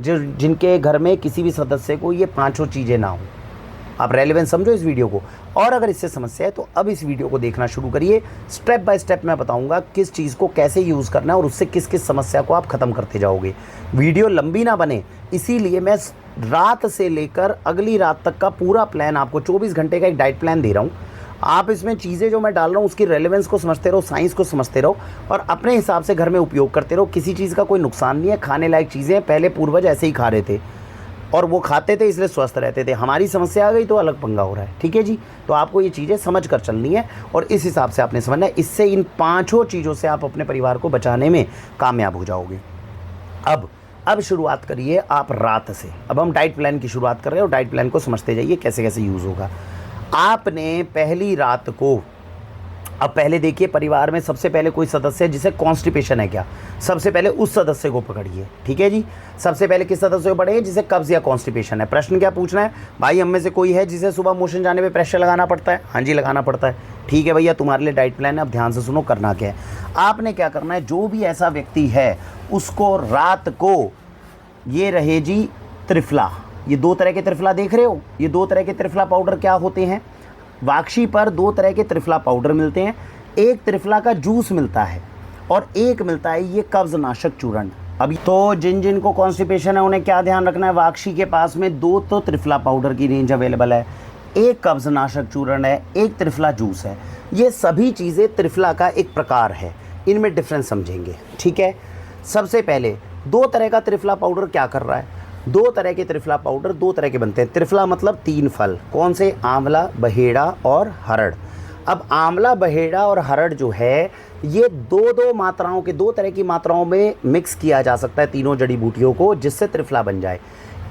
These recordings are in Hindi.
जो जिनके घर में किसी भी सदस्य को ये पांचों चीज़ें ना हो। आप रेलेवेंस समझो इस वीडियो को, और अगर इससे समस्या है तो अब इस वीडियो को देखना शुरू करिए। स्टेप बाय स्टेप मैं बताऊंगा किस चीज़ को कैसे यूज़ करना है और उससे किस किस समस्या को आप ख़त्म करते जाओगे। वीडियो लंबी ना बने, इसीलिए मैं रात से लेकर अगली रात तक का पूरा प्लान आपको 24 घंटे का एक डाइट प्लान दे रहा हूँ। आप इसमें चीज़ें जो मैं डाल रहा हूँ उसकी रेलेवेंस को समझते रहो, साइंस को समझते रहो और अपने हिसाब से घर में उपयोग करते रहो। किसी चीज़ का कोई नुकसान नहीं है, खाने लायक चीज़ें पहले पूर्वज ऐसे ही खा रहे थे और वो खाते थे इसलिए स्वस्थ रहते थे। हमारी समस्या आ गई तो अलग पंगा हो रहा है। ठीक है जी, तो आपको ये चीज़ें समझ कर चलनी है और इस हिसाब से आपने समझना है। इससे इन पांचों चीज़ों से आप अपने परिवार को बचाने में कामयाब हो जाओगे। अब शुरुआत करिए आप रात से। अब हम डाइट प्लान की शुरुआत कर रहे हैं और डाइट प्लान को समझते जाइए कैसे कैसे यूज़ होगा। आपने पहली रात को, अब पहले देखिए परिवार में सबसे पहले कोई सदस्य है जिसे कॉन्स्टिपेशन है क्या, सबसे पहले उस सदस्य को पकड़िए। ठीक है जी, सबसे पहले किस सदस्य को पकड़िए जिसे कब्ज या कॉन्स्टिपेशन है। प्रश्न क्या पूछना है भाई, हम में से कोई है जिसे सुबह मोशन जाने पे प्रेशर लगाना पड़ता है? हाँ जी, लगाना पड़ता है। ठीक है भैया, तुम्हारे लिए डाइट प्लान है, अब ध्यान से सुनो करना क्या है। आपने क्या करना है, जो भी ऐसा व्यक्ति है उसको रात को, ये रहे जी त्रिफला, ये दो तरह के त्रिफला देख रहे हो, ये दो तरह के त्रिफला पाउडर क्या होते हैं, वाक्षी पर दो तरह के त्रिफला पाउडर मिलते हैं। एक त्रिफला का जूस मिलता है और एक मिलता है ये कब्ज नाशक चूर्ण। अभी तो जिन जिन को कॉन्स्टिपेशन है उन्हें क्या ध्यान रखना है, वाक्षी के पास में दो तो त्रिफला पाउडर की रेंज अवेलेबल है, एक कब्ज नाशक चूर्ण है, एक त्रिफला जूस है। ये सभी चीज़ें त्रिफला का एक प्रकार है, इनमें डिफरेंस समझेंगे। ठीक है, सबसे पहले दो तरह का त्रिफला पाउडर क्या कर रहा है, दो तरह के त्रिफला पाउडर दो तरह के बनते हैं। त्रिफला मतलब तीन फल, कौन से, आंवला, बहेड़ा और हरड़। अब आंवला, बहेड़ा और हरड़ जो है ये दो दो मात्राओं के, दो तरह की मात्राओं में मिक्स किया जा सकता है तीनों जड़ी बूटियों को, जिससे त्रिफला बन जाए।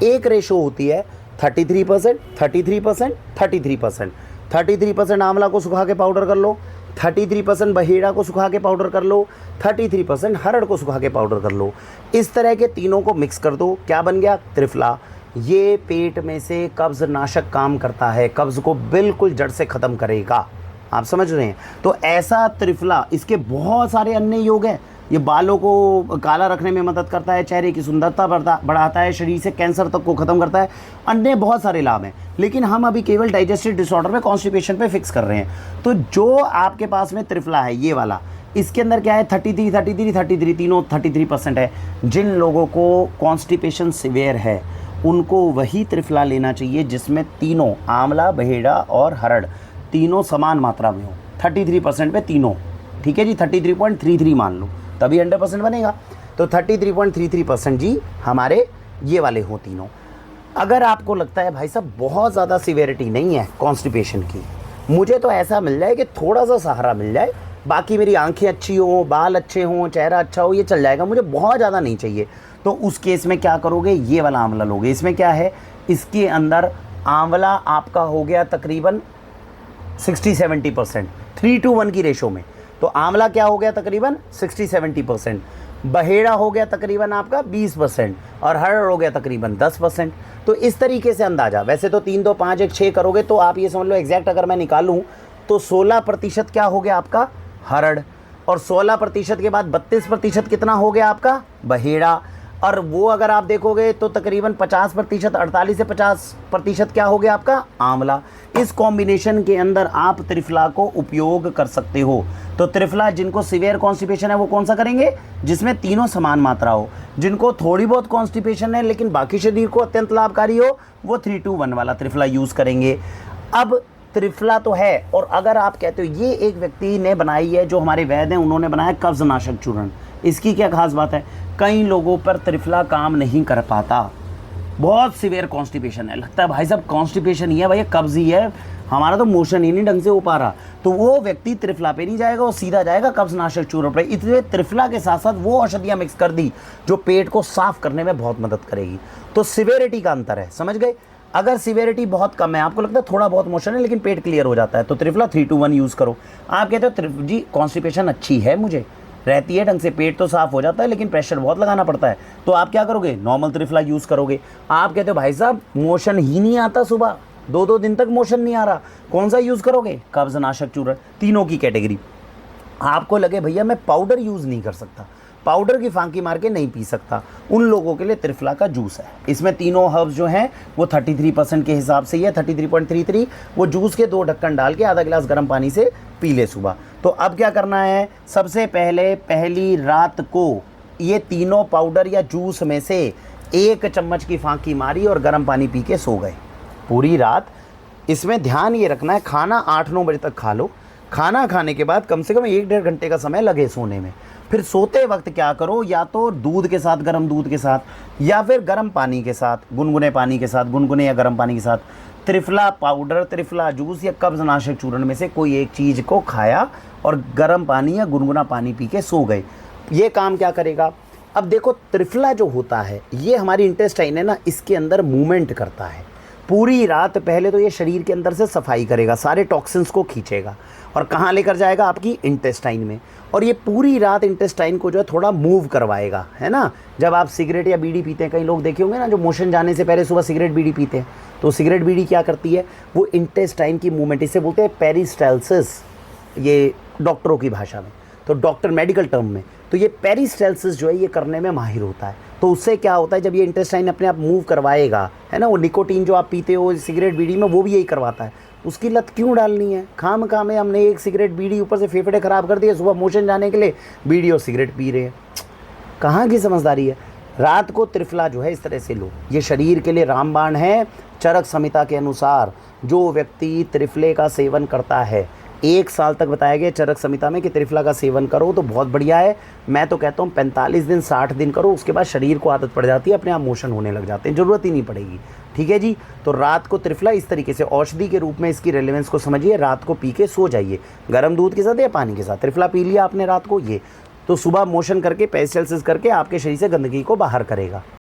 एक रेशो होती है 33%, 33%, 33%। 33% आंवला को सुखा के पाउडर कर लो, 33% बहेड़ा को सुखा के पाउडर कर लो, 33% हरड़ को सुखा के पाउडर कर लो। इस तरह के तीनों को मिक्स कर दो, क्या बन गया, त्रिफला। ये पेट में से कब्ज नाशक काम करता है, कब्ज को बिल्कुल जड़ से ख़त्म करेगा। आप समझ रहे हैं? तो ऐसा त्रिफला, इसके बहुत सारे अन्य योग हैं। ये बालों को काला रखने में मदद करता है, चेहरे की सुंदरता बढ़ाता है, शरीर से कैंसर तक को ख़त्म करता है, अन्य बहुत सारे लाभ हैं। लेकिन हम अभी केवल डाइजेस्टिव डिसऑर्डर में, कॉन्स्टिपेशन पे फिक्स कर रहे हैं। तो जो आपके पास में त्रिफला है ये वाला, इसके अंदर क्या है, 33, 33, 33, तीनों 33% है। जिन लोगों को कॉन्स्टिपेशन सिवियर है उनको वही त्रिफला लेना चाहिए जिसमें तीनों, आंवला, बहेड़ा और हरड़, तीनों समान मात्रा में हो, 33% पे तीनों। ठीक है जी, 33.33 मान लो, तभी 100% बनेगा। तो 33.33% जी हमारे ये वाले हो तीनों। अगर आपको लगता है भाई साहब बहुत ज़्यादा सिवियरिटी नहीं है कॉन्स्टिपेशन की, मुझे तो ऐसा मिल जाए कि थोड़ा सा सहारा मिल जाए, बाकी मेरी आंखें अच्छी हो, बाल अच्छे हों, चेहरा अच्छा हो, ये चल जाएगा, मुझे बहुत ज़्यादा नहीं चाहिए, तो उस केस में क्या करोगे, ये वाला आंवला लोगे। इसमें क्या है, इसके अंदर आंवला आपका हो गया तकरीबन 60-70%, 3:1 की रेशो में। तो आंवला क्या हो गया तकरीबन 60-70%, बहेड़ा हो गया तकरीबन आपका 20% और हरड़ हो गया तकरीबन 10%। तो इस तरीके से अंदाज़ा, वैसे तो 3, 2, 5, 1, 6 करोगे तो आप ये समझ लो एग्जैक्ट अगर मैं निकालूं तो 16% क्या हो गया आपका हरड़, और 16% के बाद 32% कितना हो गया आपका बहेड़ा, और वो अगर आप देखोगे तो तकरीबन 50%, 48 से 50% क्या हो गया आपका आंवला। इस कॉम्बिनेशन के अंदर आप त्रिफला को उपयोग कर सकते हो। तो त्रिफला जिनको सीवियर कॉन्स्टिपेशन है वो कौन सा करेंगे, जिसमें तीनों समान मात्रा हो। जिनको थोड़ी बहुत कॉन्स्टिपेशन है लेकिन बाकी शरीर को अत्यंत लाभकारी हो, वो 3:1 वाला त्रिफला यूज़ करेंगे। अब त्रिफला तो है, और अगर आप कहते हो ये एक व्यक्ति ने बनाई है, जो हमारे वैद्य हैं उन्होंने बनाया कब्ज नाशक चूर्ण, इसकी क्या खास बात है, कई लोगों पर त्रिफला काम नहीं कर पाता, बहुत सीवियर कॉन्स्टिपेशन है, लगता है भाई साहब कॉन्स्टिपेशन ही है, भाई कब्ज ही है, हमारा तो मोशन ही नहीं ढंग से हो पा रहा, तो वो व्यक्ति त्रिफला पे नहीं जाएगा, वो सीधा जाएगा कब्ज नाशक चूर्ण पे। इसलिए त्रिफला के साथ साथ वो औषधियाँ मिक्स कर दी जो पेट को साफ करने में बहुत मदद करेगी। तो सिवियरिटी का अंतर है, समझ गए। अगर सिवियरिटी बहुत कम है, आपको लगता है थोड़ा बहुत मोशन है लेकिन पेट क्लियर हो जाता है, तो त्रिफला 3:1 यूज़ करो। आप कहते हो जी कॉन्स्टिपेशन अच्छी है, मुझे रहती है ढंग से, पेट तो साफ हो जाता है लेकिन प्रेशर बहुत लगाना पड़ता है, तो आप क्या करोगे, नॉर्मल त्रिफला यूज़ करोगे। आप कहते हो भाई साहब मोशन ही नहीं आता, सुबह 2-2 दिन तक मोशन नहीं आ रहा, कौन सा यूज़ करोगे, कब्ज नाशक चूर्ण। तीनों की कैटेगरी। आपको लगे भैया मैं पाउडर यूज़ नहीं कर सकता, पाउडर की फांकी मार के नहीं पी सकता, उन लोगों के लिए त्रिफला का जूस है। इसमें तीनों हर्ब्स जो हैं वो 33% के हिसाब से ही है, 33.33। वो जूस के 2 ढक्कन डाल के आधा गिलास गर्म पानी से पी ले सुबह। तो अब क्या करना है, सबसे पहले पहली रात को ये तीनों पाउडर या जूस में से 1 चम्मच की फांकी मारी और गर्म पानी पी के सो गए पूरी रात। इसमें ध्यान ये रखना है, खाना 8-9 बजे तक खा लो। खाना खाने के बाद कम से कम 1-1.5 घंटे का समय लगे सोने में। फिर सोते वक्त क्या करो, या तो दूध के साथ, गर्म दूध के साथ, या फिर गर्म पानी के साथ, गुनगुने पानी के साथ, गुनगुने या गर्म पानी के साथ त्रिफला पाउडर, त्रिफला जूस या कब्ज़नाशक चूर्ण में से कोई एक चीज़ को खाया और गर्म पानी या गुनगुना पानी पी के सो गए। ये काम क्या करेगा, अब देखो त्रिफला जो होता है ये हमारी इंटेस्टाइन है ना, इसके अंदर मूवमेंट करता है पूरी रात। पहले तो ये शरीर के अंदर से सफाई करेगा, सारे टॉक्सिन्स को खींचेगा और कहाँ लेकर जाएगा, आपकी इंटेस्टाइन में। और ये पूरी रात इंटेस्टाइन को जो है थोड़ा मूव करवाएगा, है ना। जब आप सिगरेट या बीड़ी पीते हैं, कई लोग देखे होंगे ना जो मोशन जाने से पहले सुबह सिगरेट बीड़ी पीते हैं, तो सिगरेट बीड़ी क्या करती है, वो इंटेस्टाइन की मूवमेंट, इसे बोलते हैं पेरिस्टाल्सिस, ये डॉक्टरों की भाषा में, तो डॉक्टर मेडिकल टर्म में। तो ये पेरिस्टाल्सिस जो है ये करने में माहिर होता है। तो उससे क्या होता है, जब ये इंटेस्टाइन अपने आप मूव करवाएगा, है ना, वो निकोटीन जो आप पीते हो सिगरेट बीड़ी में वो भी यही करवाता है। उसकी लत क्यों डालनी है, खाम में हमने एक सिगरेट बीड़ी ऊपर से फेफड़े ख़राब कर दिए, सुबह मोशन जाने के लिए बीड़ी और सिगरेट पी रहे हैं, कहाँ की समझदारी है। रात को त्रिफला जो है इस तरह से लो, ये शरीर के लिए रामबाण है। चरक संहिता के अनुसार जो व्यक्ति त्रिफले का सेवन करता है, 1 साल तक बताया गया चरक संहिता में कि त्रिफला का सेवन करो तो बहुत बढ़िया है। मैं तो कहता हूँ 45 दिन 60 दिन करो, उसके बाद शरीर को आदत पड़ जाती है, अपने आप मोशन होने लग जाते हैं, ज़रूरत ही नहीं पड़ेगी। ठीक है जी। तो रात को त्रिफला इस तरीके से औषधि के रूप में इसकी रेलेवेंस को समझिए, रात को पी के सो जाइए, गर्म दूध के साथ या पानी के साथ। त्रिफला पी लिया आपने रात को, ये तो सुबह मोशन करके पेरिस्टाल्सिस करके आपके शरीर से गंदगी को बाहर करेगा।